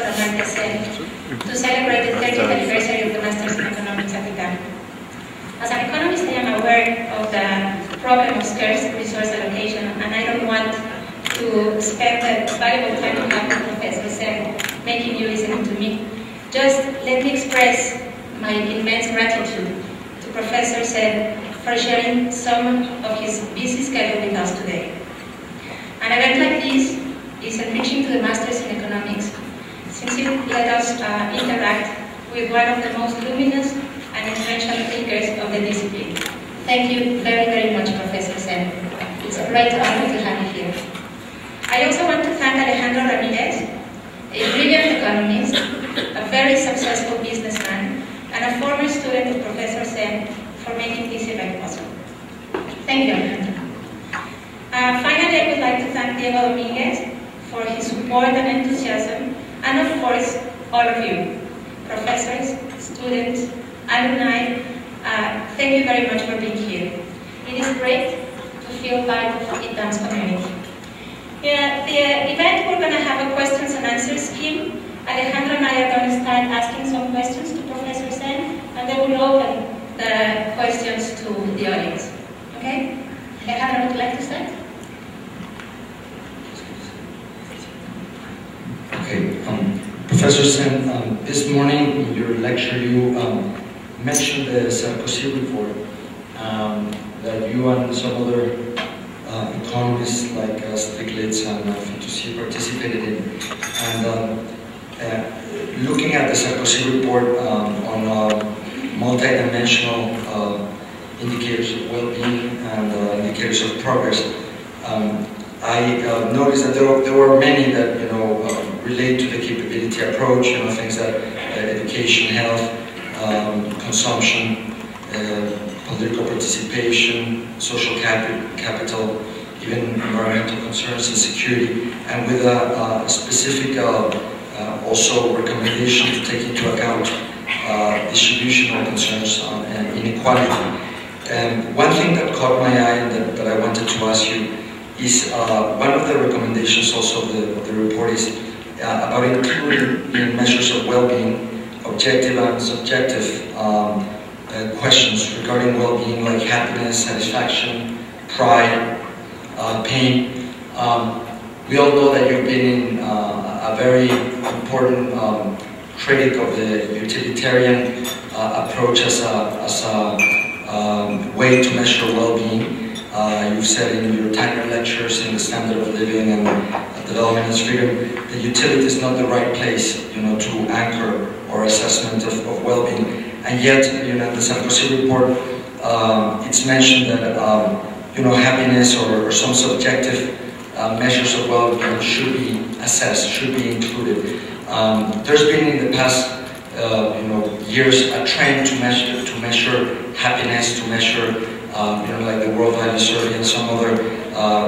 Professor Amartya Sen to celebrate the 30th anniversary of the Masters in Economics at ITAM. As an economist, I am aware of the problem of scarce resource allocation, and I don't want to spend the valuable time you have with Professor Sen making you listen to me. Just let me express my immense gratitude to Professor Sen for sharing some of his busy schedule with us today. An event like this is enriching to the Masters in Economics, since it let us interact with one of the most luminous and influential thinkers of the discipline. Thank you very, very much, Professor Sen. It's a great honor to have you here. I also want to thank Alejandro Ramirez, a brilliant economist, a very successful businessman, and a former student of Professor Sen for making this event possible. Thank you, Alejandro. Finally, I would like to thank Diego Domínguez for his support and enthusiasm, and of course, all of you, professors, students, alumni, thank you very much for being here. It is great to feel part of ITAM's community. Yeah, the event, we're going to have a questions and answers scheme. Alejandro and I are going to start asking some questions to Professor Sen, and then we'll open the questions to the audience. Okay? Alejandro, would you like to start? Okay, Professor Sen, this morning in your lecture you mentioned the Sarkozy report that you and some other economists like Stiglitz and Fitoussi participated in. And looking at the Sarkozy report on multidimensional indicators of well-being and indicators of progress, I noticed that there were many that relate to the capability approach, things that education, health, consumption, political participation, social capital, even environmental concerns and security, and with a specific also recommendation to take into account distributional concerns and inequality. And one thing that caught my eye and that I wanted to ask you is one of the recommendations also of the report is about including in measures of well-being objective and subjective questions regarding well-being, like happiness, satisfaction, pride, pain. We all know that you've been a very important critic of the utilitarian approach as a way to measure well-being. You've said in your tenure lectures in the standard of living and development as freedom that utility is not the right place, to anchor or assessment of well-being. And yet, the Sarkozy report, it's mentioned that happiness or some subjective measures of well-being should be assessed, should be included. There's been in the past years a trend to measure happiness, to measure like the World Value Survey and some other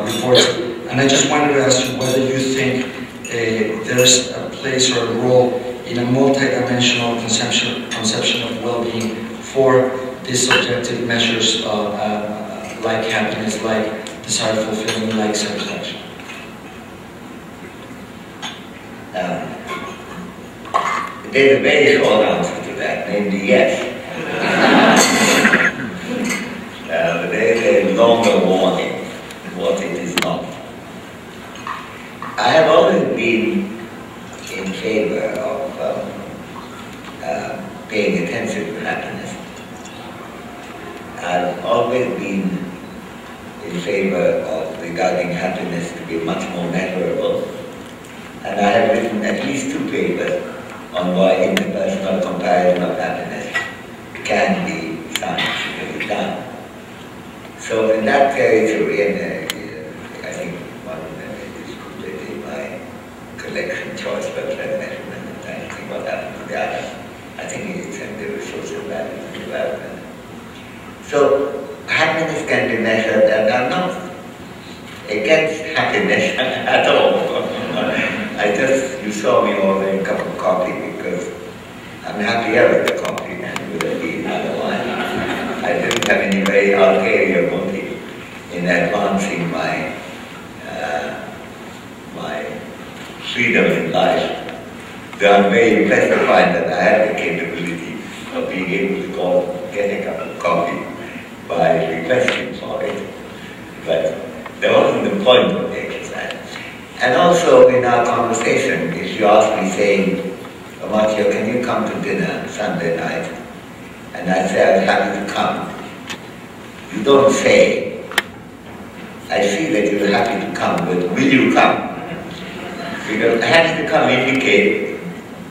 reports. And I just wanted to ask you whether you think there's a place or a role in a multidimensional conception of well-being for these subjective measures like happiness, like desire fulfillment, like satisfaction. There's a very short answer to that, namely yes. There is a longer warning what it is not. I have always been in favor of paying attention to happiness. I've always been in favor of regarding happiness to be much more measurable, and I have written at least 2 papers on why interpersonal comparison of happiness can be scientifically done. So in that territory, and I think one of them is completely my collection choice for measurement, and I think what happened to the other. I think it's in the social value of development. So happiness can be measured, and I'm not against happiness at all. You saw me ordering a cup of coffee because I'm happier with the coffee than would have been otherwise. I didn't have any very ulterior motive in advancing my freedom in life. The So I'm very impressed to find that I have the capability of being able to get a cup of coffee by requesting for it. But that wasn't the point of the exercise. And also in our conversation, if you ask me saying, Amartya, can you come to dinner Sunday night? And I say, I was happy to come. You don't say, I see that you're happy to come, but will you come? Because happy to come indicate,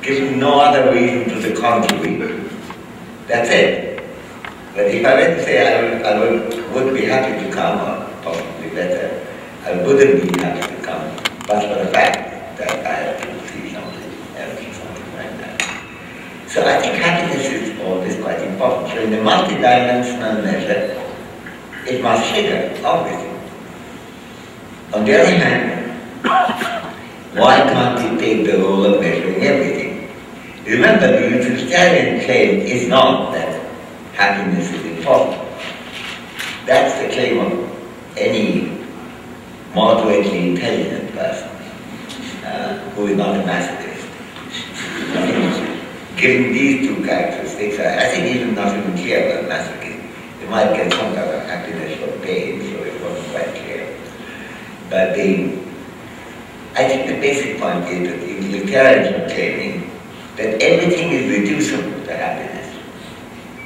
given no other reason to the contrary. That's it. But if I were to say I would be happy to come, or possibly better, I wouldn't be happy to come, but for the fact that I have to see something else or something like that. So I think happiness is always quite important. So in the multidimensional measure, it must figure, obviously. On the other hand, why can't it take the role of measuring everything? Remember, the utilitarian claim is not that happiness is important. That's the claim of any moderately intelligent person who is not a masochist. Given these two characteristics, I think even not even clear about masochism. You might get some kind of happiness or pain, so it wasn't quite clear. But I think the basic point is that the utilitarians are claiming that everything is reducible to happiness.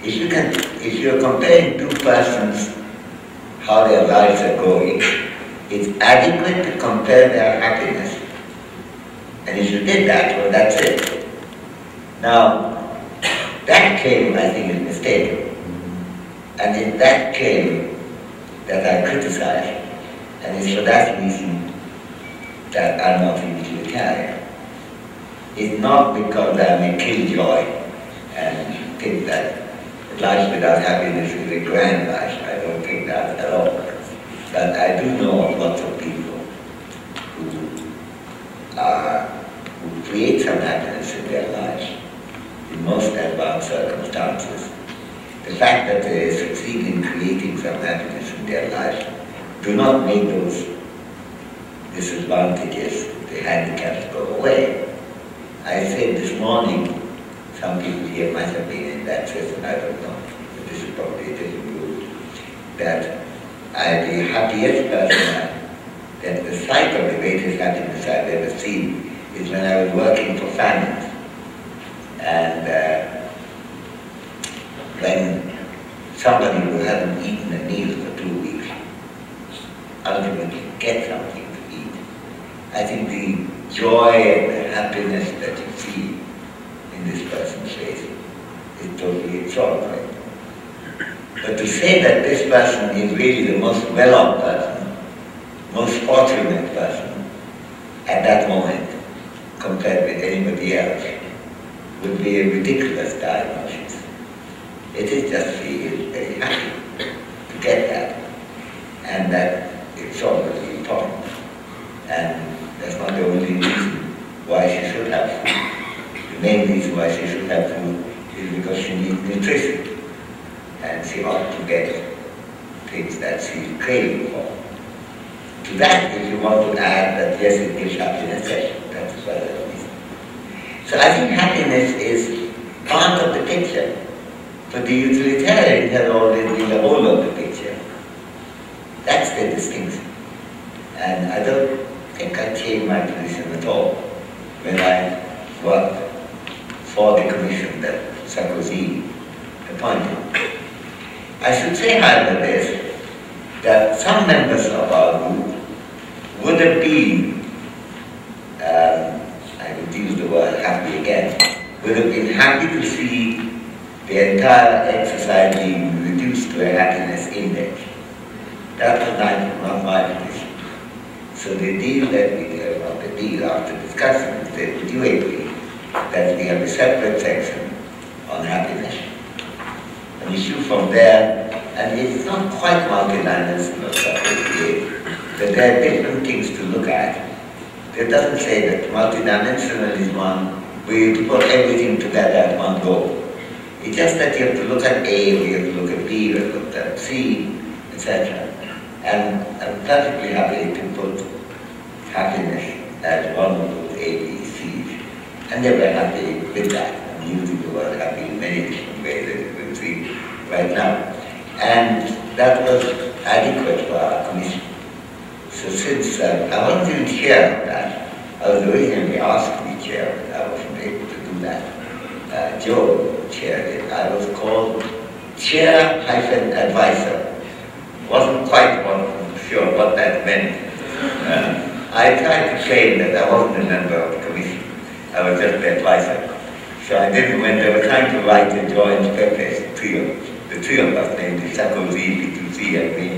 If you're comparing two persons, how their lives are going, it's adequate to compare their happiness. And if you did that, well, that's it. Now, that claim, I think, is mistaken. And it's that claim that I criticize, and it's for that reason that I'm not a utilitarian. It's not because I'm a killjoy and think that life without happiness is a grand life. I don't think that at all. But I do know of lots of people who create some happiness in their lives in most advanced circumstances. The fact that they succeed in creating some happiness in their lives do not make those disadvantages, the handicaps, go away. I said this morning, some people here might have been in that session, I don't know, but this is probably a different group, that I'm the happiest person, that the sight of the greatest happiness I've ever seen is when I was working for famines. And when somebody who hasn't eaten a meal for 2 weeks ultimately gets something to eat, I think the joy and the happiness that you see in this person's face is totally extraordinary. But to say that this person is really the most well-off person, most fortunate person at that moment compared with anybody else would be a ridiculous diagnosis. It is just he is very happy to get that, and that it's obviously important. And that's not the only reason why she should have food. The main reason why she should have food is because she needs nutrition, and she ought to get things that she's craving for. To that, if you want to add that yes, it gives happiness, that's a further reason. So I think happiness is part of the picture, but the utilitarian has always been the whole of the picture. That's the distinction. And I don't think I changed my position at all when I worked for the commission that Sarkozy appointed. I should say, however, this, that some members of our group would have been, I would use the word happy again, would have been happy to see the entire exercise being reduced to a happiness index. That was not my position. So the deal that we did, or the deal after discussion, is that would you agree that we have a separate section on happiness? An issue from there, and it's not quite multidimensional, but there are different things to look at. It doesn't say that multidimensional is one where you have to put everything together at one go. It's just that you have to look at A, or you have to look at B, or you have to look at C, etc. And I'm perfectly happy to put happiness as one of those A, B, C's. And they were happy with that. I'm using the word happy in many different ways, as you will see right now. And that was adequate for our commission. So since I wasn't even chair of that, I was originally asked to be chair, but I wasn't able to do that. Joe chaired it. I was called chair-advisor. Wasn't quite sure what that meant. I tried to claim that I wasn't a member of the commission. I was just the advisor. So I didn't, when they were trying to write a joint preface, the three of us, namely Sarkozy, P2C, and me,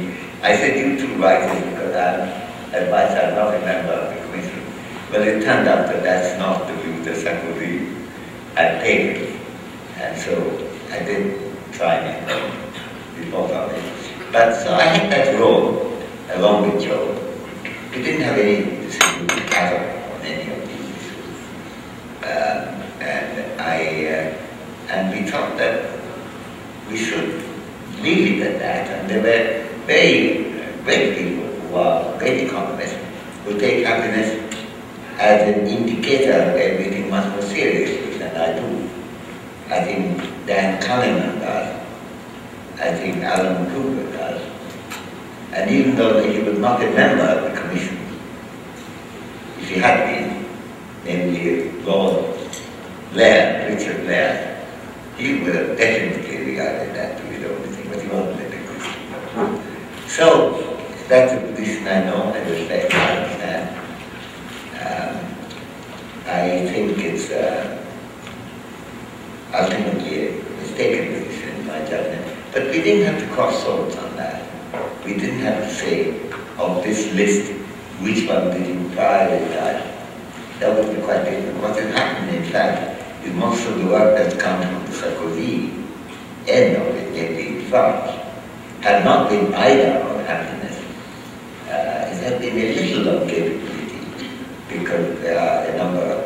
I said, you two write it because I'm advisor, I'm not a member of the commission. Well, it turned out that that's not the view that Sarkozy had taken. And so I did try and be both of it. But so I had that role along with Joe. We didn't have any disagreement at all on any of these issues. And we thought that we should leave it at that. And there were very great people who are great economists who take happiness as an indicator of everything much more seriously than I do. I think Dan Kahneman does. I think Alan Kruger does. And even though he was not a member of the commission, if he had been, namely Lord Blair, Richard Blair, he would have definitely regarded that to be the only thing, but he wasn't in the commission. So, that's a position I know and respect, I understand. I think it's ultimately a mistaken position in my judgment. But we didn't have to cross swords on that. We didn't have to say, of this list, which one did you prioritize. That would be quite different. What has happened, in fact, is most of the work that's come from the Sarkozy end of it, namely France, had not been either on happiness. It had been a little on capability, because there are a number of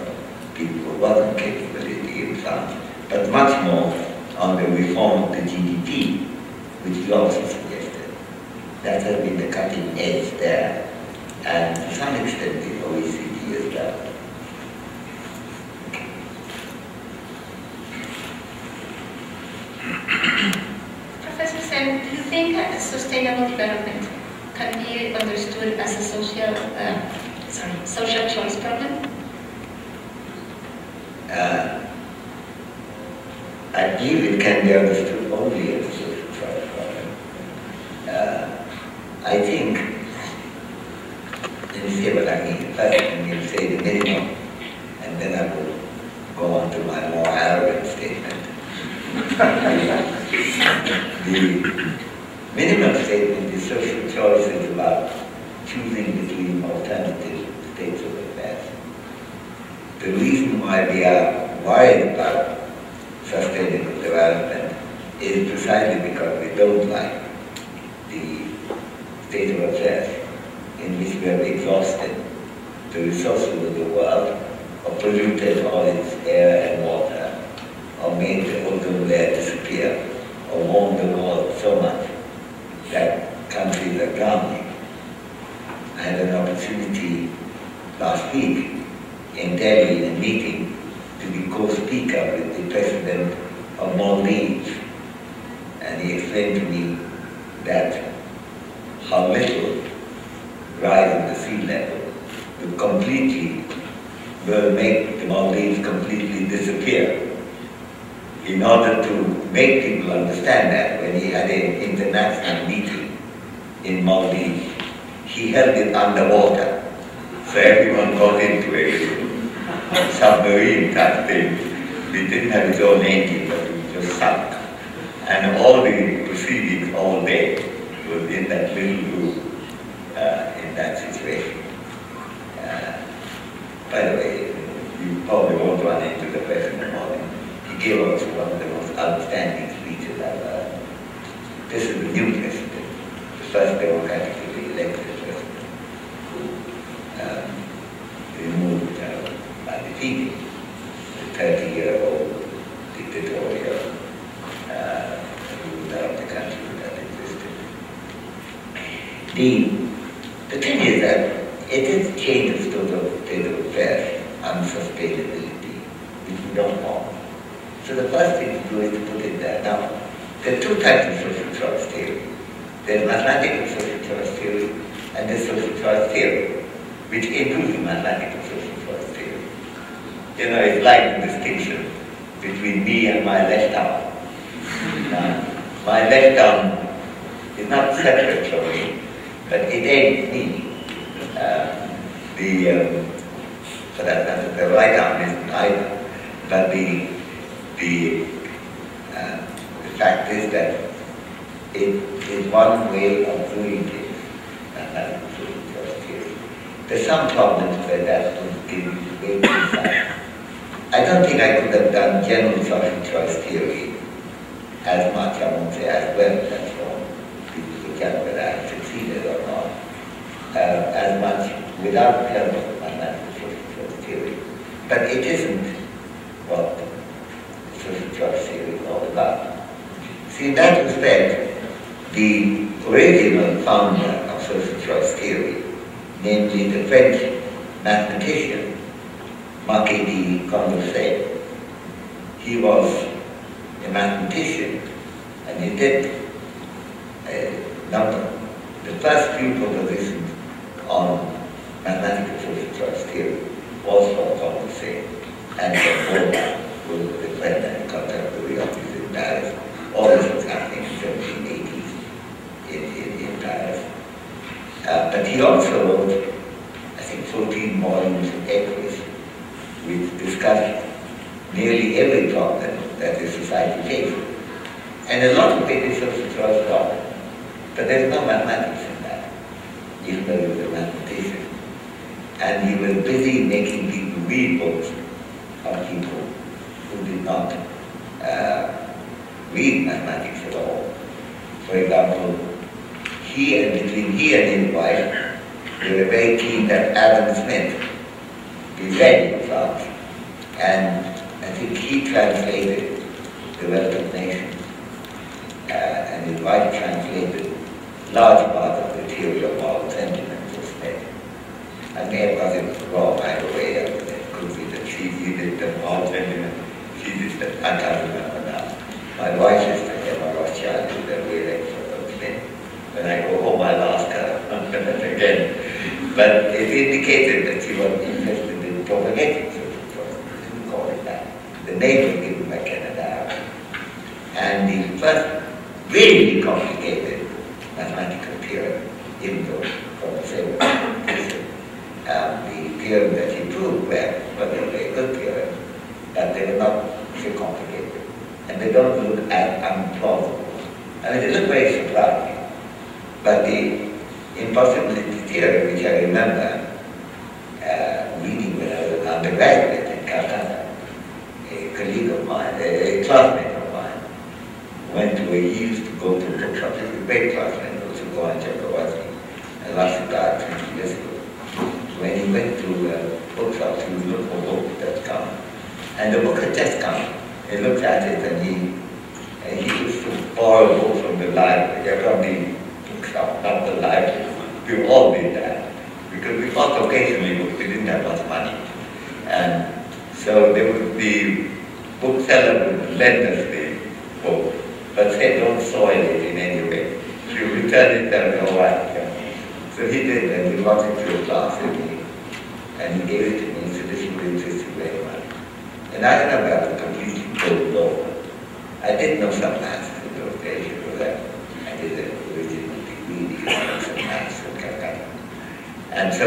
people who wasn't capability in France, but much more on the reform of the GDP, which we also suggested. That has been the cutting edge there, and to some extent the OECD as well. Professor Sen, do you think that sustainable development can be understood as a social choice problem? I believe it can be understood only as a social choice problem. I think, let me say what I mean. First, I'm going to say the minimum, and then I will go on to my more arrogant statement. The minimum statement is social choice is about choosing between alternative states of affairs. The reason why we are worried about sustainable development is precisely because we don't like the state of affairs in which we have exhausted the resources of the world, or polluted all its air and water, or made the ozone layer disappear, or warmed the world so much that countries are drowning. I had an opportunity last week in Delhi in a meeting to be co-speaker with the president of Maldives, and he explained to me that how little rise in the sea level will make the Maldives completely disappear. In order to make people understand that, when he had an international meeting in Maldives, he held it underwater. So everyone got into a submarine type thing. He didn't have his own engine, but it just sunk. And all the proceedings all day was in that little room, in that situation. By the way, you probably won't run into the person in the morning. He gave us one of the most outstanding speeches I've heard. This is the new president, the first democratically elected president, who removed by defeating the 30-year-old dictatorial ruler of the country that existed. The thing is that it is change of state of affairs, unsustainability, you don't want. So the first thing to do is to put it there. Now, there are two types of social choice theory. There's mathematical social choice theory and there's social choice theory, which includes mathematical social choice theory. You know, it's like the distinction between me and my left arm. My left arm is not separate from me, but it ain't me. For that matter, the right arm isn't either. But the fact is that it is one way of doing things, mathematical social choice theory. There's some problems where that would give way too far. I don't think I could have done general social choice theory as much, I won't say as well, that's all. People will tell whether I have succeeded or not, as much without help of mathematical social choice theory. But it isn't what social choice theory is all about. See, in that respect, the original founder of social choice theory, namely the French mathematician Amartya K, he was a mathematician, and he did the first few propositions on mathematical social choice theory was from Condorcet and from Polanco, who was the friend and contemporary of his in Paris. All this was happening in the 1780s in Paris. But he also wrote, I think, 14 volumes of essays which discussed nearly every problem that the society faces. And a lot of it is social choice problem. But there's no mathematics in that, even though he was a mathematician. And he was busy making people read books of people who did not read mathematics at all. For example, between he and his wife, they were very keen that Adam Smith be read in France. And I think he translated The Wealth of Nations, and his wife translated large part of the theory of moral sentiments of Smith. I may have got it wrong, by the way. It could be that she did the moral sentiment, she did the, I can't remember now. My wife is the Emma Rothschild, who's a real expert of Smith. When I go home, I'll ask her again. But it indicated that she was interested in propagating social choice. We didn't call it that. The name was given by Canada. And the first really complicated mathematical theorem in the conversation, the theorem that he proved was a very good theorem, but they were not so complicated. And they don't look as implausible. I mean, they look very surprising. But the impossibility theory, which I remember reading when I was an undergraduate in Calcutta, a colleague of mine, a classmate of mine, went to he used to go to bookshops, he was a great classmate, also go on Czechoslovakia, and last died 20 years ago. When he went to bookshops, he would look for books that come. And the book had just come. He looked at it and he used to borrow books from the library, from the bookshop, not the library. We all did that. Because we bought occasionally books, we didn't have much money. And so the bookseller would lend us the book, but say don't soil it in any way. If you return it, then all right. So he did, and we brought it to a class and he gave it to me, so this would interest you very much. And I remember I was completely blown over. I did know some maths in those days, you know that. I did an original degree in economics and maths in Calcutta. And so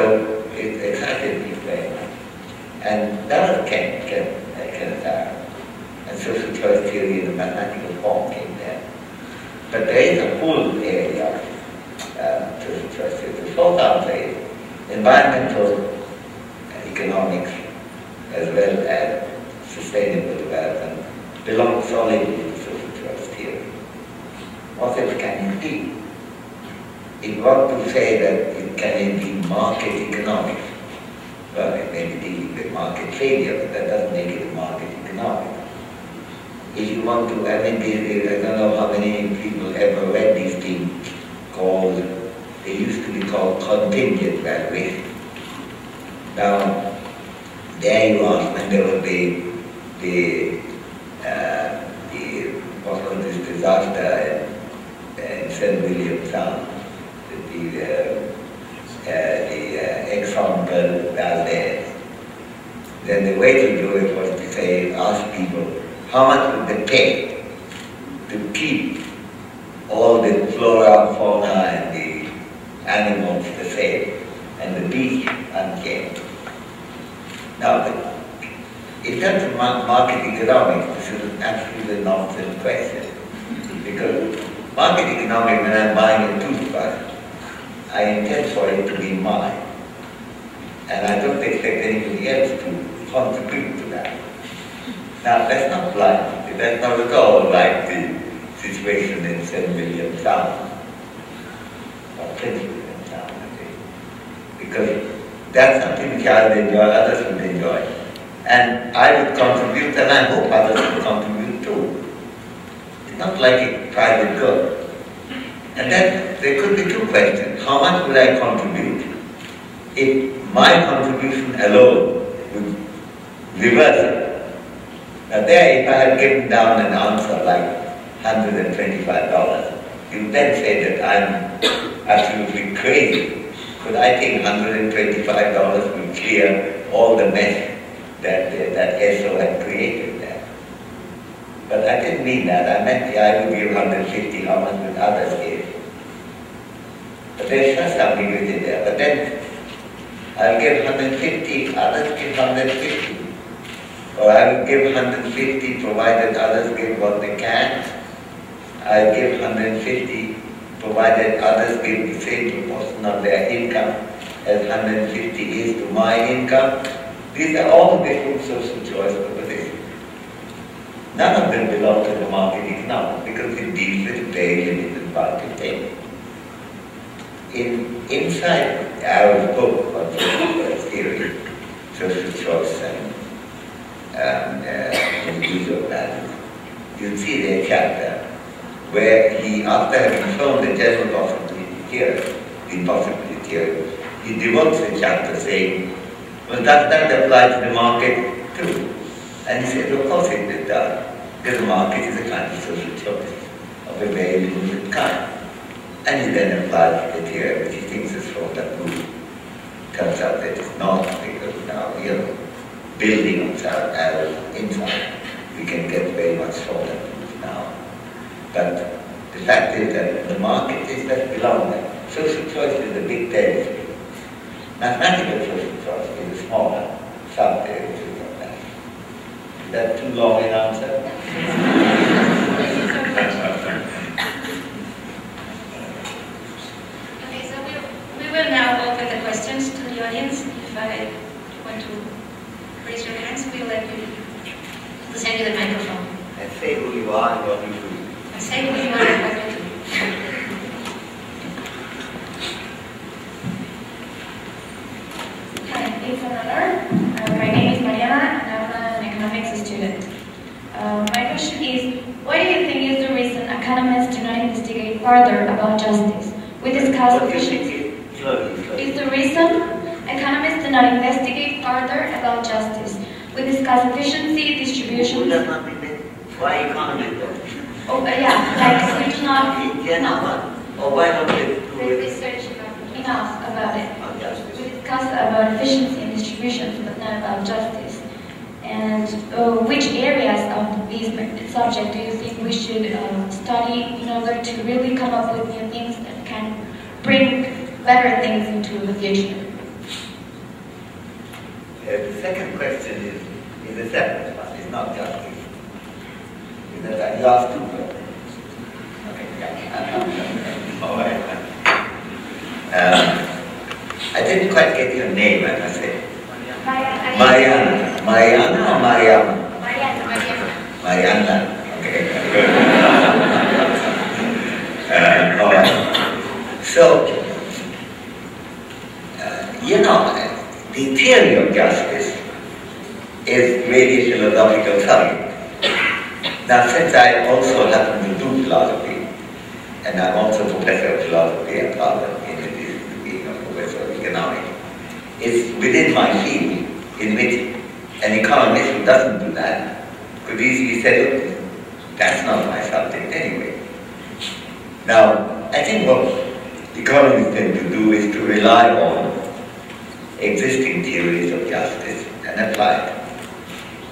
it excited me very much. And that was Kenneth and social choice theory in the mathematical form came there. But there is a whole area of social choice theory. The fourth outlet, environmental economics as well as sustainable development, belong solidly to social choice theory. What else can it be? It ought to say that it can be market economics. Well, it may be dealing with market failure, but that doesn't make it market economics. If you want to, I mean, I don't know how many people ever read these things called, they used to be called contingent valuation. Now, there you are, when there will be what was this disaster in St. William Sound, the Exxon Valdez. Then the way to do it was to say, ask people, how much would they pay to keep all the flora, fauna, and the animals the same, and the beach unchanged? Now, in terms of market economics, this is an absolutely nonsense question. Because market economics, when I'm buying a toothbrush, I intend for it to be mine. And I don't expect anybody else to contribute to that. Now, that's not blind. That's not at all like the situation in St. William Sound, or Prince William Sound, I think. Because that's something which I would enjoy, others would enjoy. And I would contribute, and I hope others will contribute too. It's not like a private good. And then there could be two questions. How much would I contribute if my contribution alone would reverse it? Now there, if I had given down an answer like $125, you would then say that I'm absolutely crazy. Could I think $125 would clear all the mess that ESO had created there? But I didn't mean that. I meant I would give 150, how much would others give? But there's such ambiguity there. But then I'll give 150, others give 150. Or I will give 150 provided others give what they can. I'll give 150 provided others give the same proportion of their income as 150 is to my income. These are all different social choice propositions. None of them belong to the market economics because it deals with very limited market things. Inside our book on social choice theory, social choice and use of values, you'll see their chapter where he, after having shown the general possibility theory, the possibility theory, he devotes the chapter saying, well, does that apply to the market too? And he said, of course it does, because the market is a kind of social choice of a very limited kind. And he then applies the theory which he thinks is from that movie. Turns out that it's not, because now we are building on our inside. We can get very much from that movie now. But the fact is that the market is that belong there. Social choice is a big territory. Mathematical social choice is a smaller sub-territory of that. Is that too long an answer? Okay, so we will now open the questions to the audience. If I want to raise your hands, we'll let you to send you the microphone. And say who you are and what you do. And say who you are and what you do. It's an honor. My name is Mariana and I'm an economics student. My question is, what do you think is the reason economists do not investigate further about justice? We discussed efficiency. Is the reason economists do not investigate further about justice? We discussed efficiency, distribution. Who does not think why economists? Oh, yeah, like we do not. Or why don't they do research enough about it? on justice? We discussed about efficiency and distribution, but not about justice. And which areas of these subject do you think we should study in order to really come up with new things that can bring better things into the future? The second question is a separate one. It's not justice. You asked two questions. Okay, yeah. All right. I didn't quite get your name, I must say. Mariana. Mariana or Mariana? Mariana. Okay. All right. So, you know, the theory of justice is really a philosophical subject. Now, since I also happen to do philosophy, and I'm also professor of philosophy at Harvard, in addition to being a professor of economics, it's within my field in which an economist who doesn't do that could easily say, look, that's not my subject anyway. Now, I think what economists tend to do is to rely on existing theories of justice and apply it.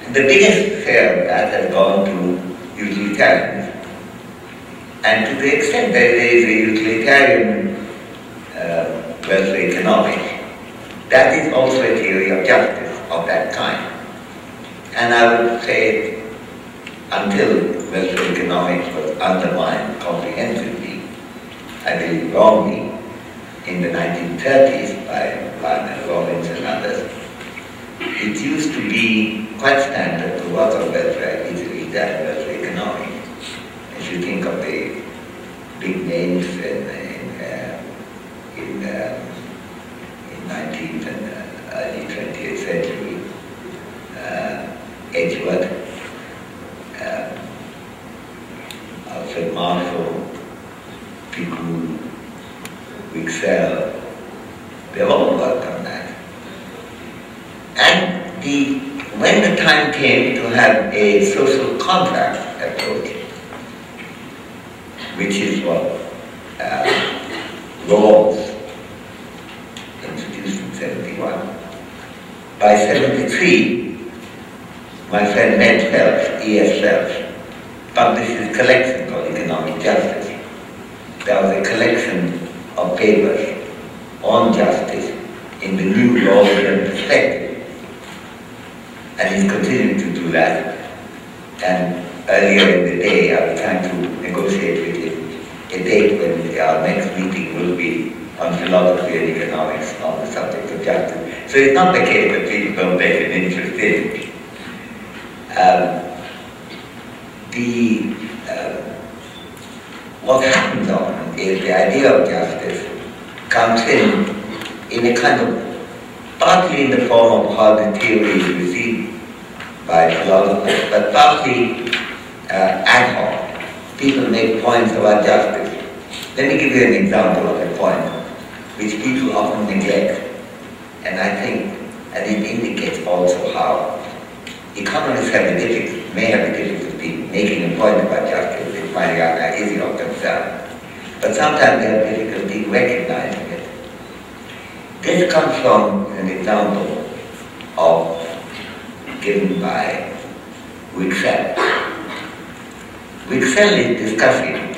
And the biggest share of that has gone to utilitarianism. And to the extent that there is a utilitarian welfare economics, that is also a theory of justice of that kind. And I would say, until welfare economics was undermined comprehensively, I believe wrongly, in the 1930s by Barnett, Robbins and others, it used to be quite standard to work on welfare, easily that welfare economics. If you think of the big names in 19th and early 20th century, Edgeworth, Alfred Marshall, Picou, Wicksell, they all worked on that. And when the time came to have a social contract approach, which is what Rawls introduced in 71. By 73, my friend Ned Phelps, E.S. Phelps, published his collection called Economic Justice. There was a collection of papers on justice in the new Rawlsian perspective. And he's continuing to do that. And earlier in the day, I was trying to negotiate with him a date when our next meeting will be on philosophy and economics on the subject of justice. So it's not the case that people don't take an interest in it. What happens often is the idea of justice comes in a kind of, partly in the form of how the theory is received by philosophers, but partly ad hoc. People make points about justice. Let me give you an example of a point which people often neglect, and I think, and it indicates also how economists may have a difficulty making a point about justice and finding out how easy of themselves. But sometimes they have difficulty recognizing it. This comes from an example given by Wicksell. Wicksell is discussing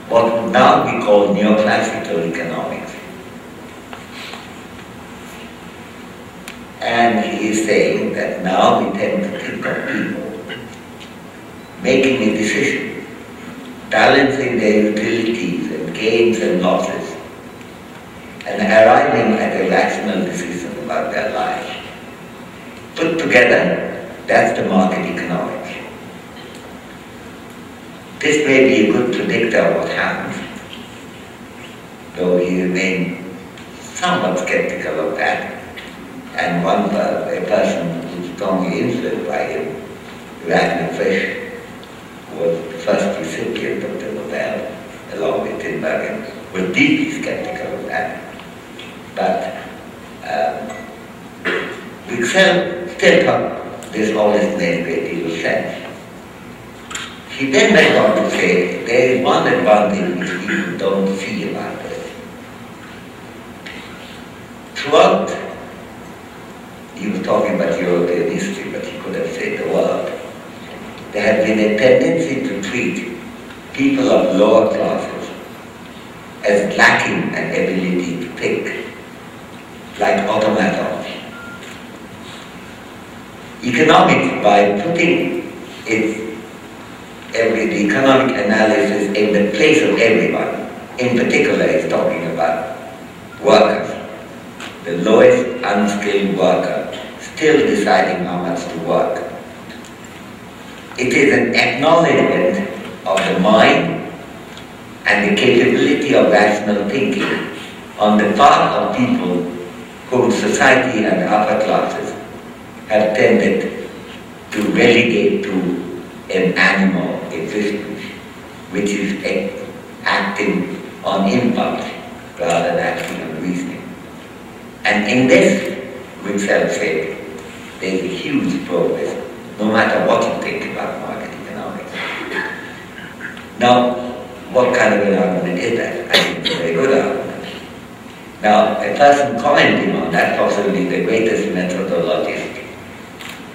what would now be called neoclassical economics. And he is saying that now we tend to think of people making a decision, balancing their utilities and gains and losses, and arriving at a rational decision about their lives. Put together, that's the market economics. This may be a good predictor of what happens, though he remained somewhat skeptical of that. And a person who was strongly influenced by him, Ragnar Frisch, was the first recipient of the Nobel, along with Tinbergen, was deeply skeptical of that. But Wicksell still thought this always made a great deal of sense. He then went on to say, there is one advantage which people don't see about this. Throughout, he was talking about European history, but he could have said the world, there has been a tendency to treat people of lower classes as lacking an ability to think, like automatons. Economics, by putting the economic analysis in the place of everyone, in particular is talking about workers, the lowest unskilled worker, still deciding how much to work. It is an acknowledgement of the mind and the capability of rational thinking on the part of people whom society and the upper classes have tended to relegate to an animal existence, which is acting on impulse rather than acting on reasoning. And in this, Wicksell said, there is a huge progress, no matter what you think. kind of an argument is that? I think it's a very good argument. Now, a person commenting on that, possibly the greatest methodologist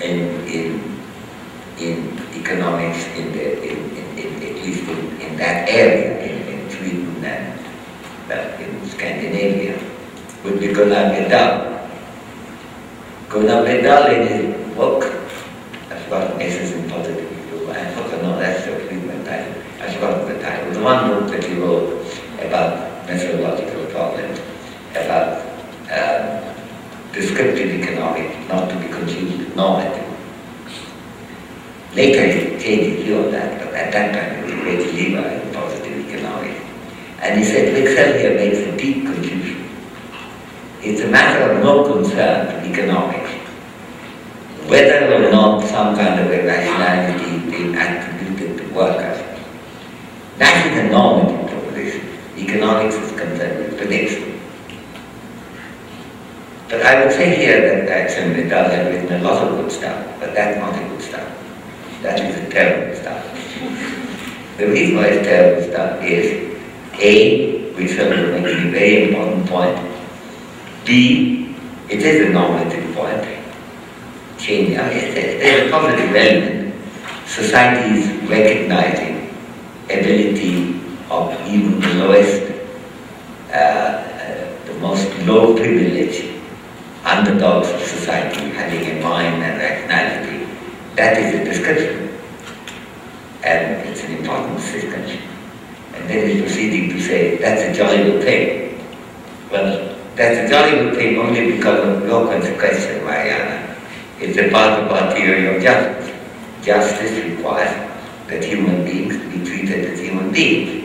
in economics, at least in that area, in Sweden and in Scandinavia, would be Gunnar Myrdal. Gunnar Myrdal in his book, I've forgotten Messes in Positive Review, I forgot, no, that's the Friedman title, I've forgotten the title. The one book that he wrote about methodological problems, about descriptive economics, not to be confused with normative. Later he changed his view on that, but at that time he was a great believer in positive economics. And he said, Wicksell here makes a deep confusion. It's a matter of no concern to economics whether or not some kind of irrationality is being attributed to workers. That is a normative proposition. Economics is concerned with prediction. But I would say here that actually Myrdal has written a lot of good stuff, but that's not a good stuff. That is a terrible stuff. The reason why it's terrible stuff is A, we certainly making a very important point. B, it is a normative point. Change, I mean, there's a positive element. Society is recognizing ability of even the lowest, the most low privilege underdogs of society having a mind and rationality. That is a description. And it's an important discussion. And then he's proceeding to say, that's a jolly good thing. Well, that's a jolly good thing only because of your question, Mariana. It's a part of our theory of justice. Justice requires that human beings be treated as human beings.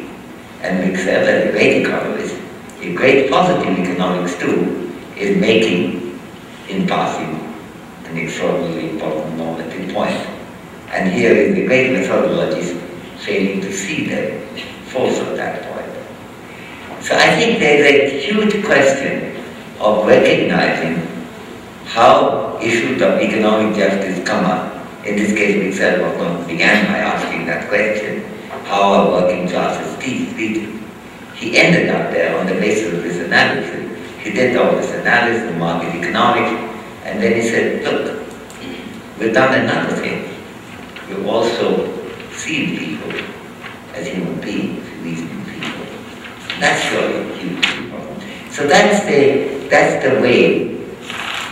And Wicksell, as a great economist, a great positive economics too, is making, in passing, an extraordinarily important normative point. And here is the great methodologist failing to see the force of that point. So I think there's a huge question of recognizing how issues of economic justice come up. In this case, Wicksell began by asking that question, how are working classes treated? He ended up there on the basis of this analysis. He did all this analysis of market economics, and then he said, look, we've done another thing. We've also seen people as human beings, reasoning people. That's surely hugely important. So that's the way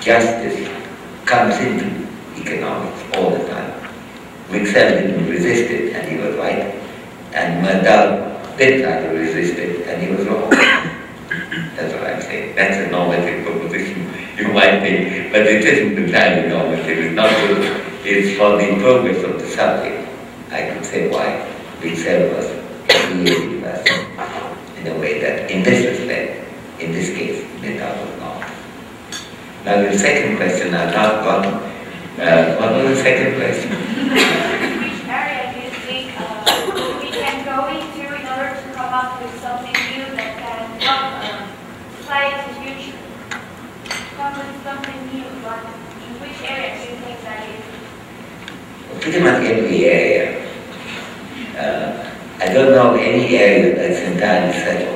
justice comes into economics all the time. Wicksell didn't resist it, and he was right. And Myrdal did try to resist it, and he was wrong. That's what I'm saying. That's a normative proposition, you might think, but it isn't entirely normative. It's not good. It's for the progress of the subject. I could say why Wicksell was creative in a way that, in this respect, in this case, Myrdal was not. Now, the second question, I've not gotten. What was the second question? Which area do you think we can go into in order to come up with something new that can help society's future? Come with something new, but in which area do you think that is? Well, pretty much every area. I don't know any area that's entirely settled.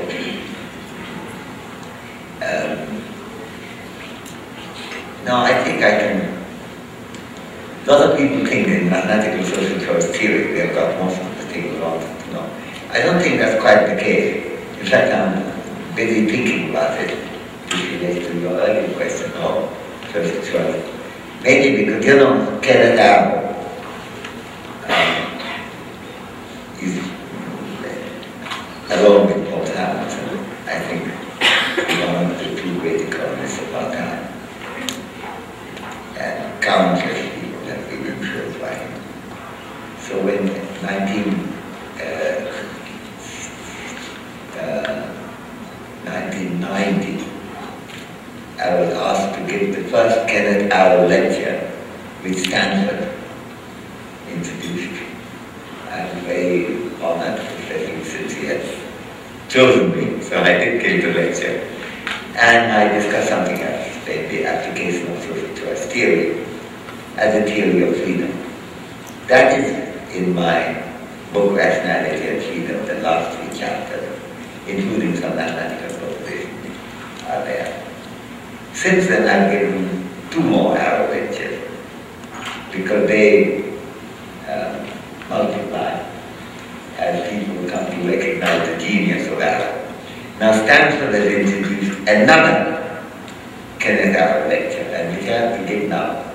No, I think I can. A lot of people think in mathematical social choice theory we have got most of the things wrong. No, I don't think that's quite the case. In fact, I'm busy thinking about it, which relates to your earlier question of social choice. Maybe because, you know, Kenneth Arrow is along with Paul Hamilton, I think, one of the two great economists of our time. And countless people have been influenced by him. So when 1990, I was asked to give the first Kenneth Arrow lecture which Stanford introduced. I'm very honored, especially since he had chosen me, so I did give the lecture. And I discussed something else, the application of social choice theory as a theory of freedom. That is, in my book Rationality and Freedom, the last 3 chapters, including some mathematical propositions, are there. Since then I've given 2 more Arrow lectures, because they multiply as people come to recognize the genius of Arrow. Now Stanford has introduced another Kenneth Arrow lecture, and which I have to give now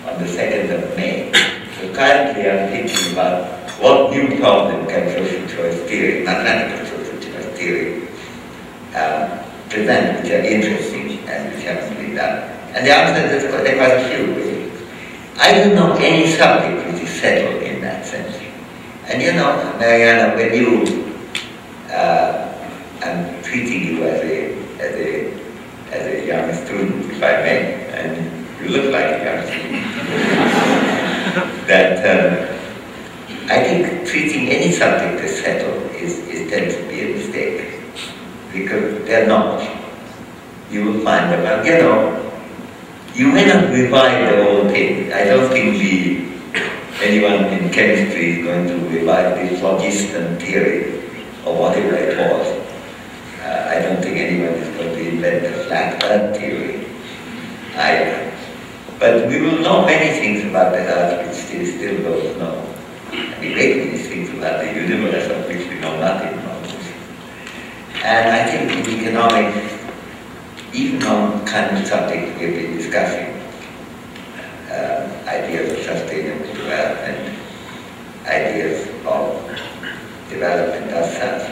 on the 2nd of May. So currently I'm thinking about what new problem can social choice theory, mathematical social choice theory, present, which are interesting and which haven't been done. And the answer is there are quite a few, really. I don't know any subject which is settled in that sense. And you know, Mariana, when you, I'm treating you as a young student, if I may, and you look like a young student, that I think treating any subject as settled tends to be a mistake, because they're not. You will find them, you know, you may not revive the whole thing. I don't think anyone in chemistry is going to revive the phlogiston theory, or whatever it was. I don't think anyone is going to invent the flat earth theory either. But we will know many things about the earth which they still don't know. And we make many things about the universe of which we know nothing about. And I think in economics, even on kind of subjects we've been discussing, ideas of sustainable development, ideas of development as such,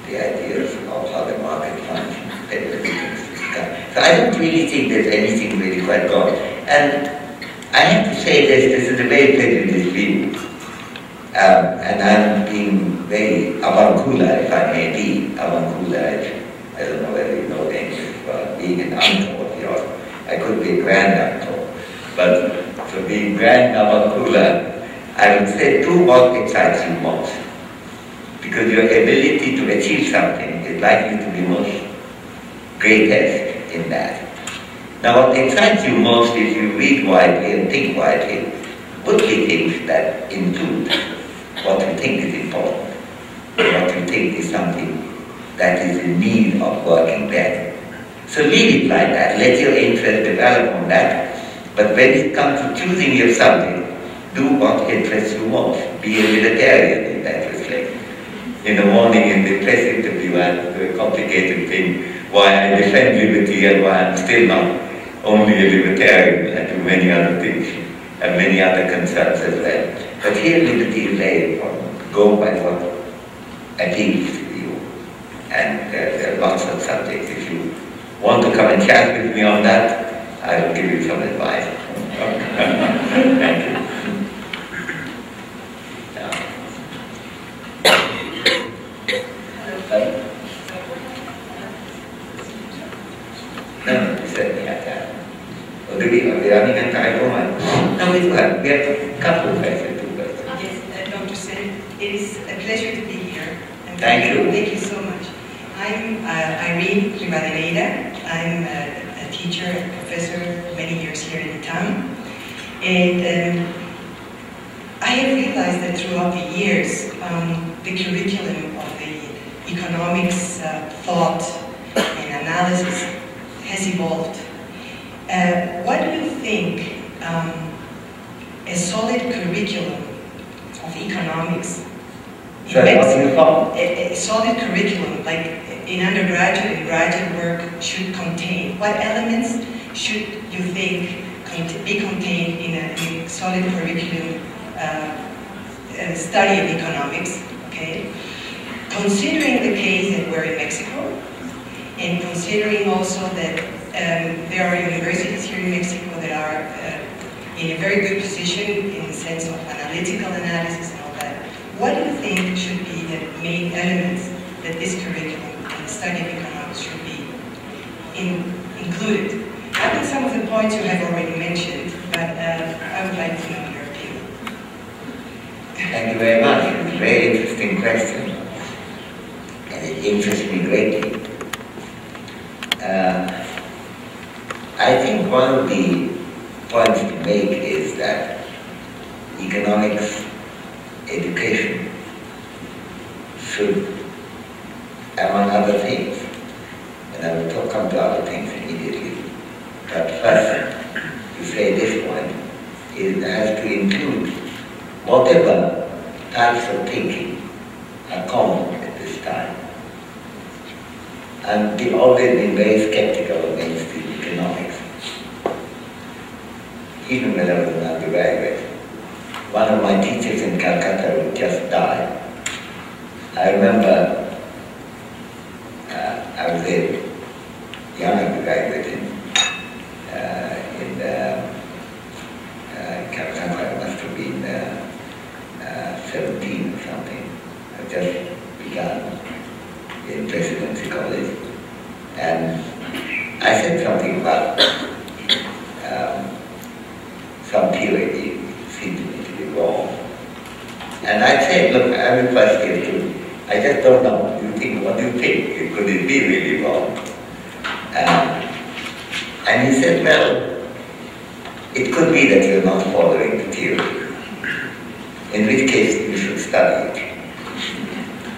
the ideas of how the market functions, so I don't really think there's anything really quite gone. And I have to say this is a very prejudiced view. And I'm being very avuncular, if I may be. Avuncular, I don't know whether you know English, but being an uncle of yours, I could be a grand-uncle. But for being grand avuncular, I would say do what excites you most. Because your ability to achieve something is likely to be most greatest in that. Now what excites you most is you read widely and think widely, would be things that include what you think is important, what you think is something that is in need of working better. So leave it like that, let your interest develop on that, but when it comes to choosing your subject, do what interests you most. Be a libertarian in that respect. In the morning in the press interview I had a complicated thing, why I defend liberty and why I'm still not only a libertarian, I do many other things and many other concerns as well. But here liberty is very important. Go by what appeals to you. And there are lots of subjects. If you want to come and chat with me on that, I will give you some advice. Thank you. We have a couple of questions. Yes, Dr. Sen, it is a pleasure to be here. And thank you. Thank you so much. I'm Irene Rivadeneira. I'm a teacher and professor many years here in ITAM. And I have realized that throughout the years, the curriculum of the economics thought and analysis has evolved. What do you think a solid curriculum of economics, a solid curriculum, like in undergraduate and graduate work, should contain? What elements should you think be contained in a solid curriculum study of economics? Okay, considering the case that we're in Mexico, and considering also that there are universities here in Mexico that are in a very good position in the sense of analytical analysis and all that. What do you think should be the main elements that this curriculum and the study of economics should be included? I think some of the points you have already mentioned, but I would like to know your view. Thank you very much. It's a very interesting question, and it interests me greatly. I think one of the points to make is that economics education should, among other things, and I will come to other things immediately, but first, to say this point, it has to include whatever types of thinking are common at this time. I've always been very skeptical of mainstream economics, even when I was an undergraduate. One of my teachers in Calcutta who just died, I remember I was a young undergraduate in Calcutta. I must have been 17 or something. I just begun in Presidency College, and I said something about some theory seemed to me to be wrong. And I said, look, I'm a first year student. I just don't know. What do you think? Could it be really wrong? And he said, well, it could be that you're not following the theory, in which case you should study it.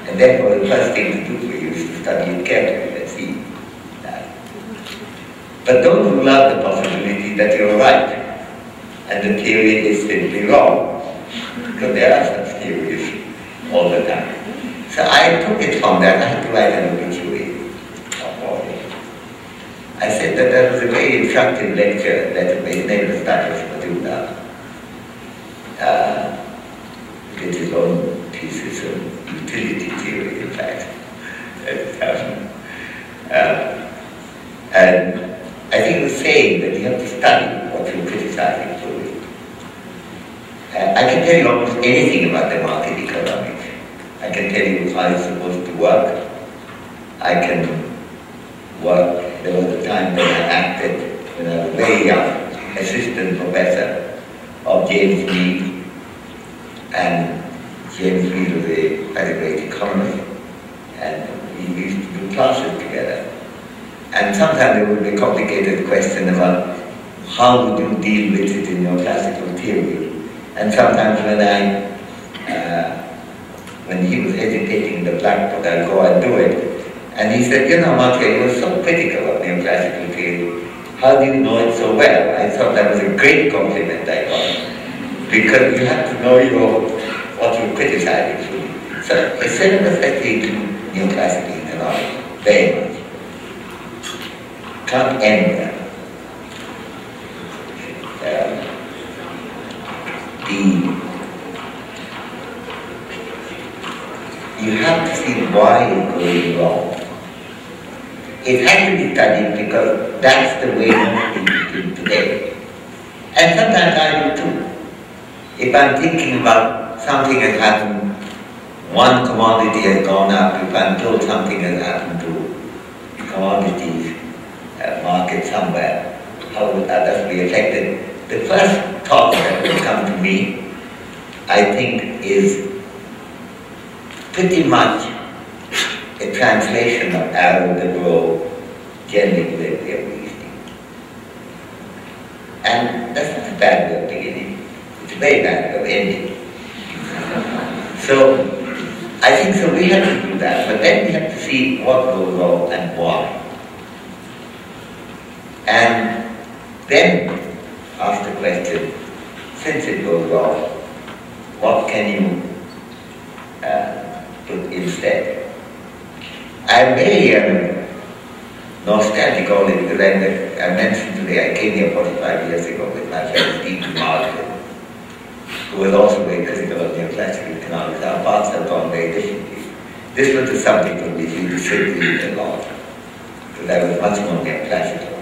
And therefore the first thing to do for you is to study it carefully and see that. But don't rule out the possibility that you're right and the theory is simply wrong, because there are such theories all the time. So I took it from that. I had to write an obituary for it. I said that was a very instructive lecture that his name was Padula. Did his own thesis on utility theory, in fact. And I think he was saying that you have to study what you're criticizing for it. I can tell you almost anything about the market economics. I can tell you how it's supposed to work. I can work. There was a time when I acted, when I was very young, assistant professor of James Reed, and James Reed was quite a great economist, and we used to do classes together. And sometimes there would be a complicated question about how would you deal with it in your classical theory. And sometimes when he was hesitating in the blackboard, I'd go and do it. And he said, you know, Amartya, you were so critical of neoclassical theory. How do you know it so well? I thought that was a great compliment I got, because you have to know what you're criticizing. So a syllabus that they do neoclassical economics very much. Can't end there. You have to see why it's going wrong. It has to be studied because that's the way most people think today. And sometimes I do too. If I'm thinking about something has happened, one commodity has gone up, if I'm told something has happened to commodities market somewhere, how would others be affected? The first thought that will come to me, I think, is pretty much a translation of Aaron de Bro, general way of reasoning. And that's not a bad way of beginning. It's a very bad way of ending. So, I think so we have to do that, but then we have to see what goes wrong and why. And then ask the question, since it goes wrong, what can you put instead? I'm very nostalgic only because I mentioned today I came here 45 years ago with my friend Steve Martin, who was also very critical of neoclassical economics. Our paths have gone very differently. This was the subject on which we disagreed a lot, because I was much more neoclassical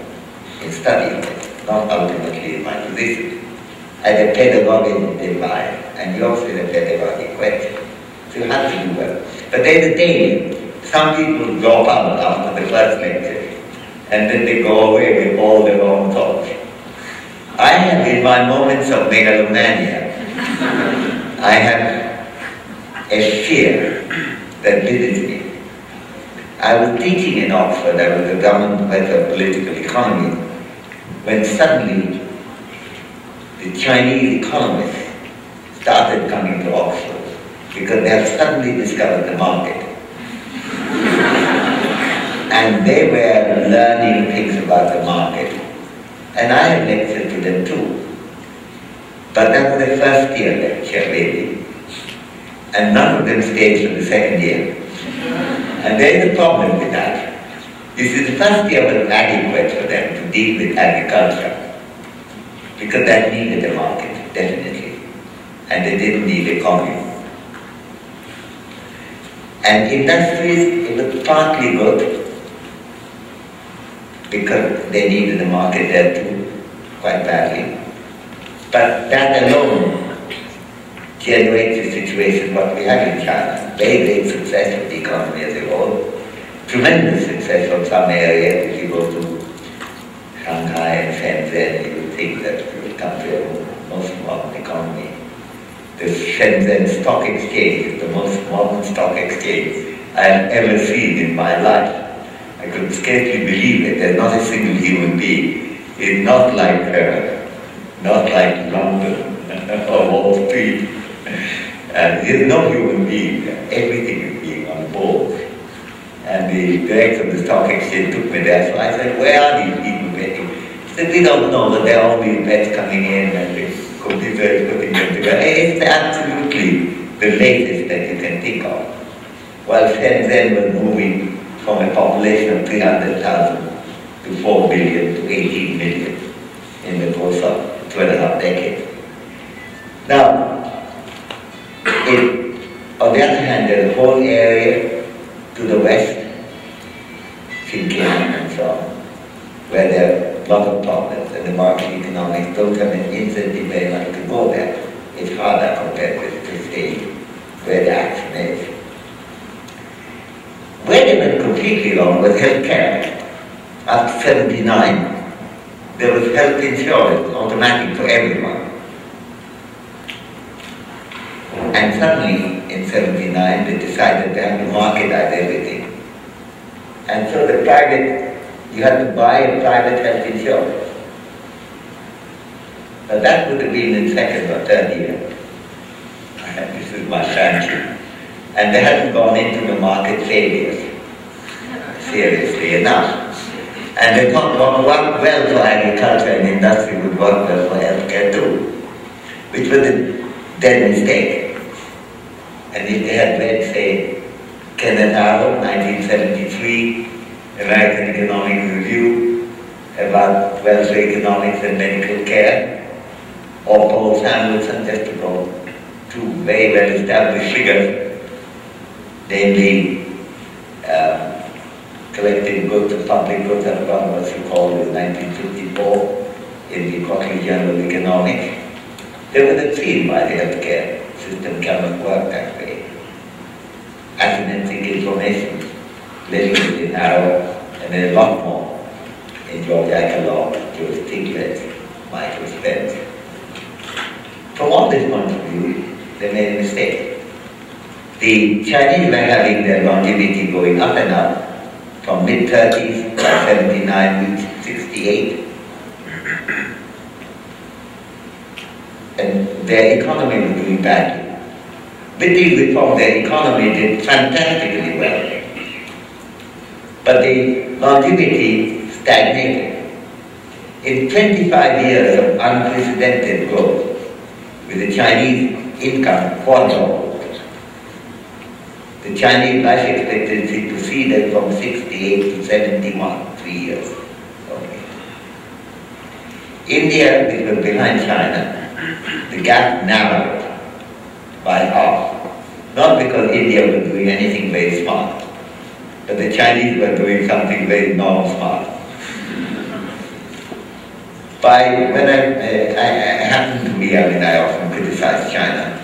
in studying it, not ultimately in my position. I had a pedagogic divide, and you also had a pedagogic question. So you have to do well. But there's a danger. Some people drop out after the first lecture, and then they go away with all their own thoughts. I have, in my moments of megalomania, I have a fear that visits me. I was teaching in Oxford, I was the government professor of political economy, when suddenly the Chinese economists started coming to Oxford because they have suddenly discovered the market. and they were learning things about the market. And I had lectured to them too. But that was the first year lecture, really. And none of them stayed for the second year. And there is a problem with that. You see, the first year was adequate for them to deal with agriculture, because that needed a market, definitely. And they didn't need economy. And industries, it was partly good, because they needed a market there too, quite badly. But that alone generates a situation what we have in China. Very great success of the economy as a whole. Tremendous success from some areas. If you go to Shanghai and Shenzhen, you would think that you would come to a most modern economy. The Shenzhen Stock Exchange is the most modern stock exchange I have ever seen in my life. I could scarcely believe it. There's not a single human being. It's not like London or Wall Street. There's no human being there. Everything is being on board. And the director of the stock exchange took me there, so I said, where are these people betting? He said, we don't know, but there are all these bets coming in and the computer is putting them together. It's absolutely the latest that you can think of. While Shenzhen was moving from a population of 300,000 to 4 billion to 18 million in the course of 2.5 decades. Now, on the other hand, there's a whole area to the west, Xinjiang and so on, where there are a lot of problems, and the market economics don't have an incentive very much to go there. It's harder compared with the state where the action is. Where they went completely wrong was healthcare. After 79, there was health insurance, automatic for everyone. And suddenly, in 79, they decided they had to marketize everything. And so the private, you had to buy a private health insurance. Now that would have been in second or third year. This is my fancy. And they hadn't gone into the market failures, seriously enough. And they thought what worked well for agriculture and industry would work well for healthcare too, which was a dead mistake. And if they had read, say, Kenneth Arrow, 1973, American Economic Review, about welfare economics and medical care, or Paul Samuelson, just to go two very well-established figures, namely collecting goods and public goods and what you call in 1954 in the Quarterly Journal of Economics. They were seen by the healthcare system cannot work that way. Asymmetric information, little in Arrow, and then a lot more in George Akerlof, George Stiglitz, Michael Spence. From all this point of view, they made a mistake. The Chinese were having their longevity going up and up from mid-30s by 79 to 68. And their economy was doing badly. With these reforms, their economy did fantastically well. But the longevity stagnated. In 25 years of unprecedented growth, with the Chinese income quadrupled, the Chinese life expectancy proceeded from 68 to 71, 3 years. Okay. India, which was behind China, the gap narrowed by half. Not because India was doing anything very smart, but the Chinese were doing something very non-smart. When I happen to be, I often criticize China,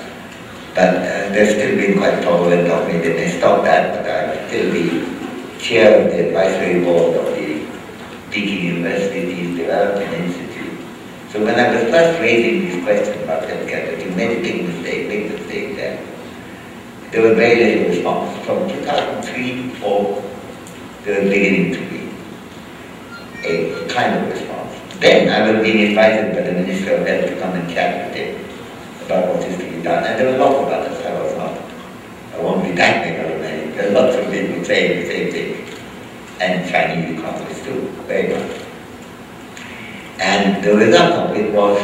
but they've still been quite tolerant of me. They may stop that, but I'm still the chair of the advisory board of the Peking University's Development Institute. So when I was first raising these questions about healthcare, you made a big mistake there. There was very little response. From 2003 to 2004, there was beginning to be a kind of response. Then I was being invited by the Minister of Health to come and chat with him about what is to be done. And there were lots of others. I won't be that megalomaniac. There are lots of people saying the same thing. and Chinese economists too, very much. And the result of it was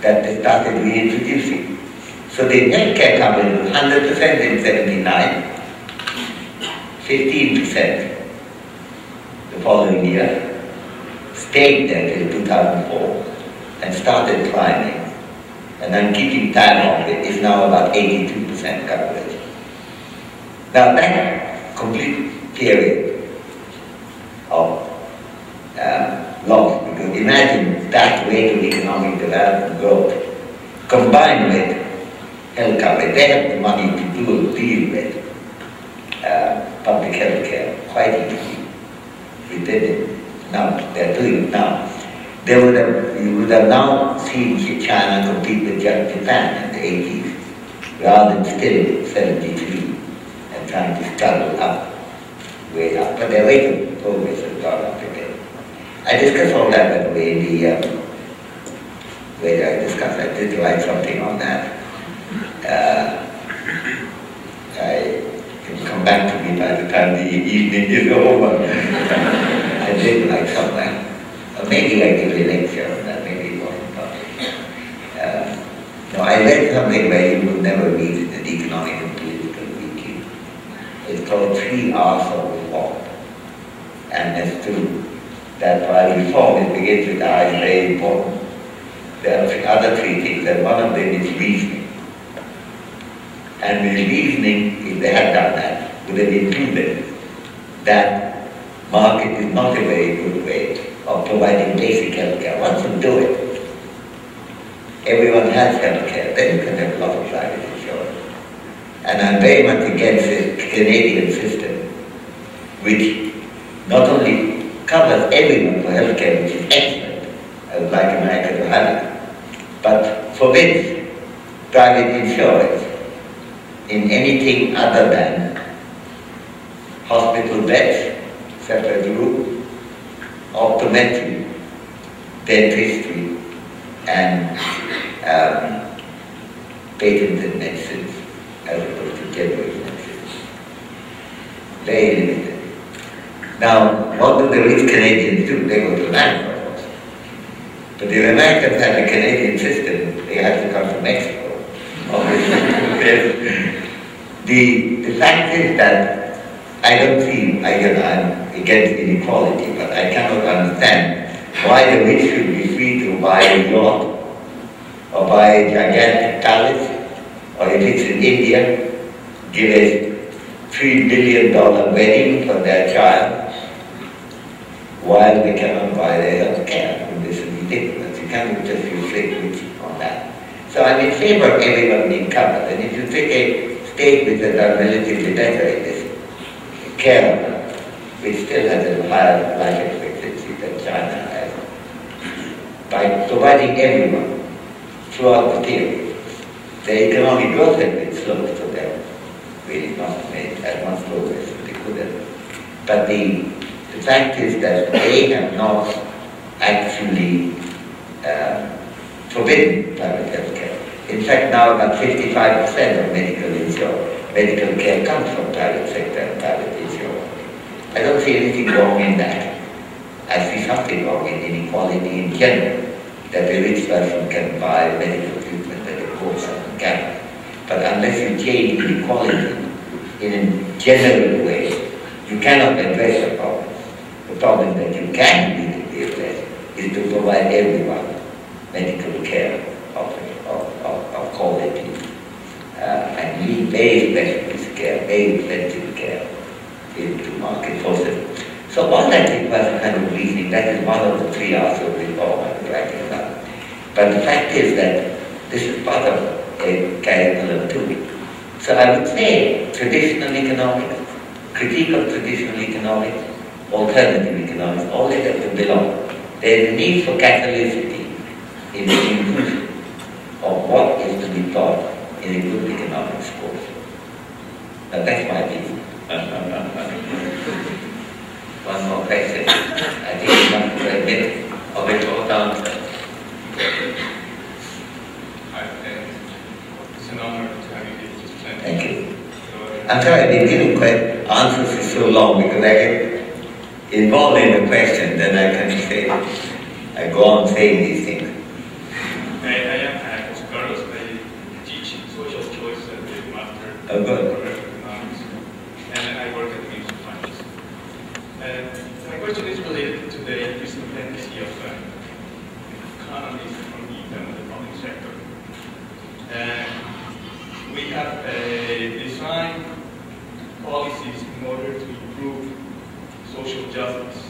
that they started reintroducing. So the healthcare coverage was 100% in 79, 15% the following year, stayed there till 2004, and started climbing. And I'm keeping time of it. It's now about 82% coverage. Now that complete period of loss, because imagine that rate of economic development growth, combined with health coverage. They have the money to deal with public health care quite easily. We did it. Now they're doing it now. You would have now seen China compete with Japan in the 80s, rather than still 73 and trying to struggle up, way up. But their rate of progress has gone up again. I discussed all that, by the way, in the way I discussed. I did write something on that. It will come back to me by the time the evening is over. I did write something. Maybe I give a lecture on that, maybe it wasn't published. No, I read something where you will never read in an economic and political weekly. It's called 3 R's of Reform. And it's true that while reform begins with R is very important, there are other 3 things, and one of them is reasoning. And the reasoning, if they had done that, would have included that market is not a very good way of providing basic health care. Once you do it, everyone has health care, then you can have a lot of private insurance. And I'm very much against the Canadian system, which not only covers everyone for health care, which is excellent, I would like America to have it, but forbids private insurance in anything other than hospital beds, separate room, optometry, dentistry, and patented medicines as opposed to generic medicines. Very limited. Now, what do the rich Canadians do? They go to America, of course. But if Americans had a Canadian system, they had to come to Mexico. The fact is that I don't see, I'm against inequality, but I cannot understand why the rich should be free to buy a yacht, or buy a gigantic palace, or if it's in India, give a $3 billion wedding for their child, while they cannot buy their health care. This is ridiculous. You cannot just reflect rich on that. So I'm in favor of everyone being covered, and if you take a state which has done relatively better in this care, which still has a higher life expectancy than China has, by providing everyone throughout the period, the economic growth has been slow, so they're really not made as much progress as they could have. But the fact is that they have not actually forbidden private health care. In fact, now about 55% of medical care comes from private sector and private insurance. I don't see anything wrong in that. I see something wrong in inequality in general, that a rich person can buy medical treatment that a poor person cannot. But unless you change inequality in a general way, you cannot address the problem. The problem that you can immediately address is to provide everyone medical care of quality, and need very specialist care, very expensive care into market forces. So all that requires a kind of reasoning. That is one of the 3 R's of reform I was writing about. But the fact is that this is part of a curriculum too. So I would say traditional economics, critique of traditional economics, alternative economics, all they have to belong. There is a need for catholicity in the inclusion of what is to be taught in a good economics course. Now that's my view. One more question. I think you want to admit of a short answer. It's an honor to have you here. Thank you. I'm sorry, I've been giving answers for so long because I get involved in the question, then I can say, I go on saying these things. I am Carlos. I teach social choice at the Master Oh, good. of Economics, and I work at the Ministry of Finance. My question is related to the increasing tendency of economists from the ITAM and the public sector. We have designed policies in order to improve social justice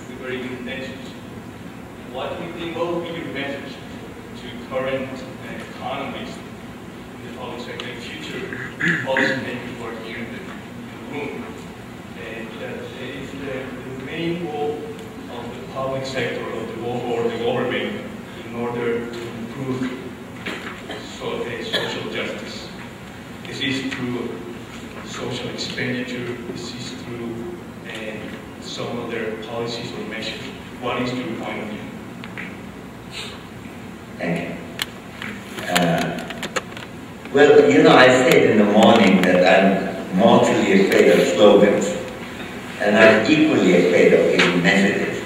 with very good intentions. What do you think will be your message to current economists in the public sector and future policymakers who are here in the room? And that is the main goal of the public sector of the or the government in order to improve social justice. This is through social expenditure. This is through some of their policies or measures. What is your point of view? Thank you. Well, you know, I said in the morning that I'm mortally afraid of slogans, and I'm equally afraid of giving messages.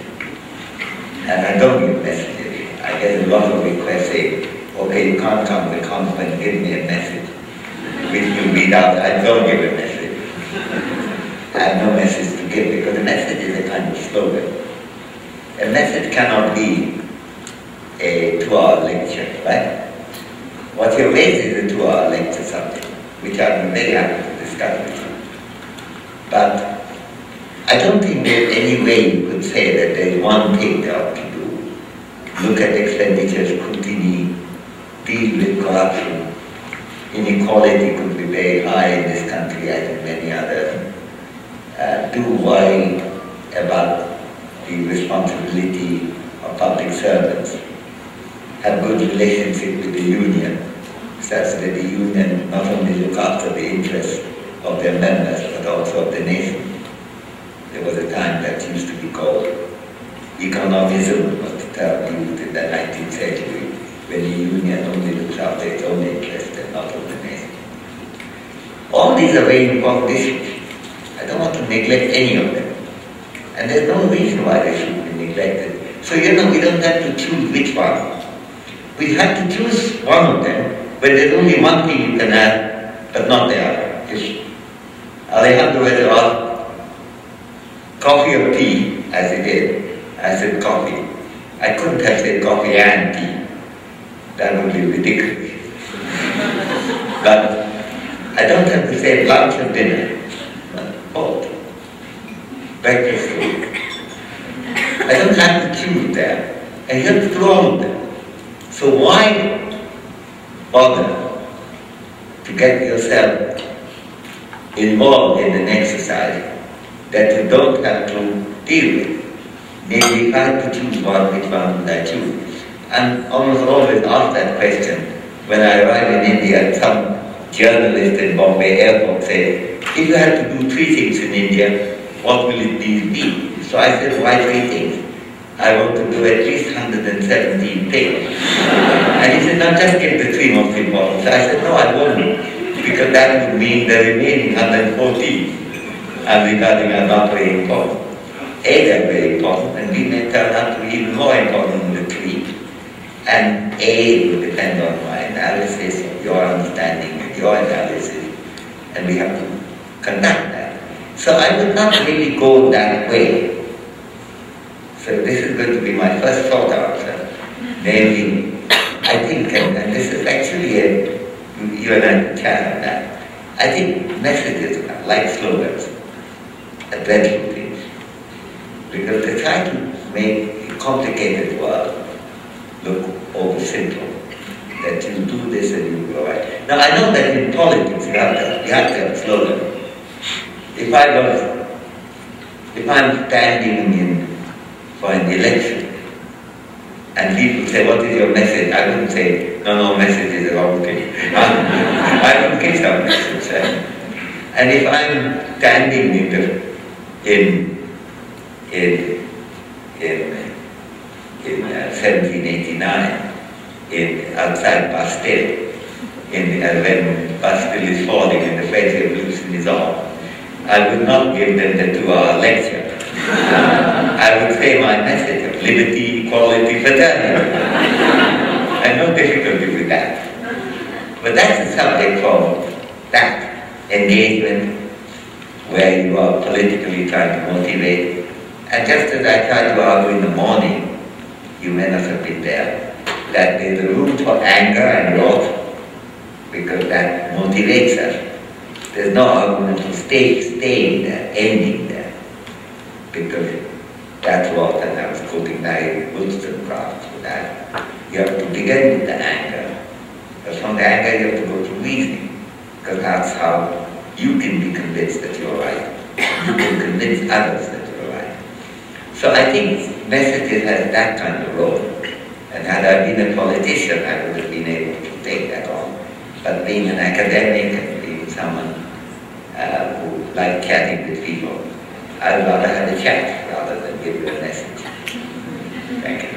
And I don't give messages. I get a lot of requests saying, okay, you can't come to the conference, give me a message. Which you read out. I don't give a message. I have no message to give because a message is a kind of slogan. A message cannot be a 2-hour lecture, right? What you raise is a 2-hour lecture subject, which I'm very happy to discuss with you. But I don't think there's any way you could say that there's one thing they ought to do. Look at expenditure scrutiny, deal with corruption. Inequality could be very high in this country as in many others. Do worry about the responsibility of public servants. Have good relationship with the union, such that the union not only look after the interests of their members, but also of the nation. There was a time that used to be called economism, was the term used in the 19th century, when the union only looks after its own interests and not of the nation. All these are very important issues. I don't want to neglect any of them. And there's no reason why they should be neglected. So, you know, we don't have to choose which one. We have to choose one of them, but there's only one thing you can have, but not the other. Alejandro had asked coffee or tea, as he did. I said coffee. I couldn't have said coffee and tea. That would be ridiculous. But I don't have to say lunch or dinner. Both. Breakfast food. I don't have to choose them. And you have to do all of them. So why bother to get yourself involved in an exercise that you don't have to deal with? Maybe if I had to choose one, which one would I choose? I'm almost always asked that question when I arrive in India and some journalist in Bombay airport said, if you had to do 3 things in India, what will it be? So I said, why 3 things? I want to do at least 117 things. And he said, now just get the 3 most important. So I said, no, I won't, because that would mean the remaining 114 I'm regarding are not very important. A, they're very important, and B may turn out to be even more important than the 3. And A will depend on my analysis, your understanding, and your analysis, and we have to conduct that. So I would not really go that way. So this is going to be my first thought answer. Namely, I think, and this is actually you and I can chat on that, I think messages are like slogans, are dreadful things. Because they try to make a complicated world look over simple. That you do this and you go right. Now I know that in politics you have to have a slogan. If I'm standing for an election and people say, what is your message? I wouldn't say, no, message is the wrong thing. I would give some message. And if I'm standing in 1789 outside Bastille, when Bastille is falling and the French Revolution is on, I would not give them the 2-hour lecture. I would say my message of liberty, equality, fraternity. I have no difficulty with that. But that's the subject for that engagement where you are politically trying to motivate. And just as I tried to argue in the morning, you may not have been there, that there's a room for anger and wrath because that motivates us. There's no argument for staying there, ending there, because that's what, and I was quoting Mary Wollstonecraft for that. You have to begin with the anger, but from the anger you have to go to reasoning, because that's how you can be convinced that you're right. You can convince others that you're right. So I think messages has that kind of role. And had I been a politician, I would have been able to take that on. But being an academic and being someone who liked chatting with people, I'd rather have a chat rather than give you a message. Thank you.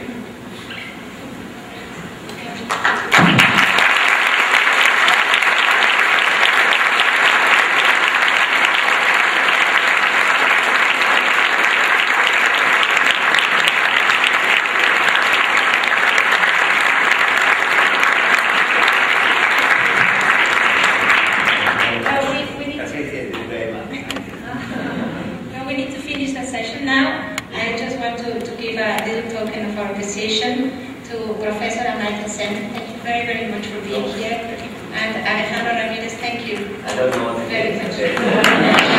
To Professor Amartya Sen. Thank you very, very much for being here. And Alejandro Ramirez, thank you very much.